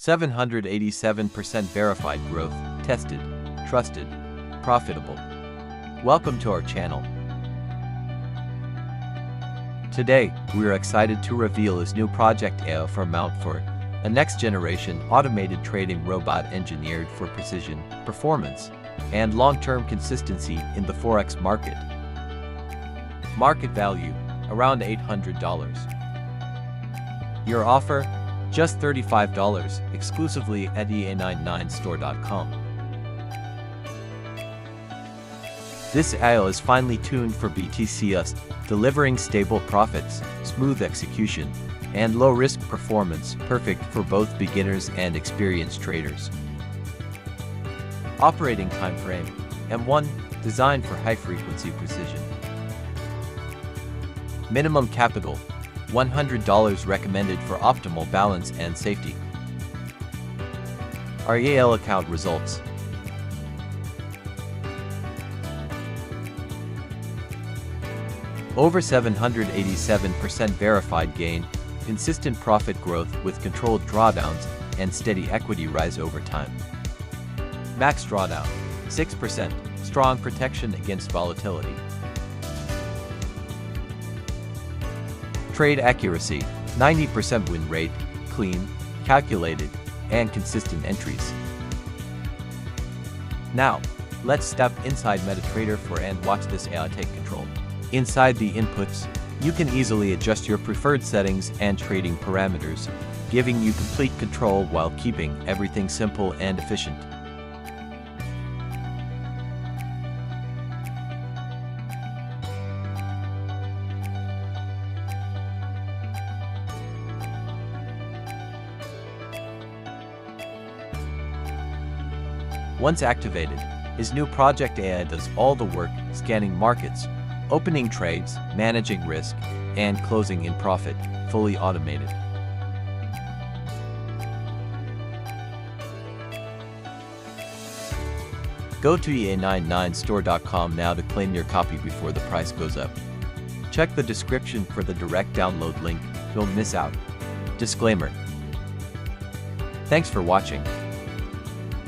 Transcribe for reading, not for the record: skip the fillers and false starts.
787% verified growth, tested, trusted, profitable. Welcome to our channel. Today, we are excited to reveal his new Project EA MT4, a next-generation automated trading robot engineered for precision, performance, and long-term consistency in the Forex market. Market value, around $800. Your offer, just $35, exclusively at XAUUSD.com. This EA is finely tuned for BTCUSD, delivering stable profits, smooth execution, and low-risk performance, perfect for both beginners and experienced traders. Operating time frame, M1, designed for high-frequency precision. Minimum capital, $100 recommended for optimal balance and safety. Our EA account results. Over 787% verified gain, consistent profit growth with controlled drawdowns and steady equity rise over time. Max drawdown, 6%, strong protection against volatility. Trade accuracy, 90% win rate, clean, calculated, and consistent entries. Now, let's step inside MetaTrader and watch this EA take control. Inside the inputs, you can easily adjust your preferred settings and trading parameters, giving you complete control while keeping everything simple and efficient. Once activated, his new Project EA does all the work, scanning markets, opening trades, managing risk, and closing in profit, fully automated. Go to XAUUSD.com now to claim your copy before the price goes up. Check the description for the direct download link, don't miss out. Disclaimer. Thanks for watching.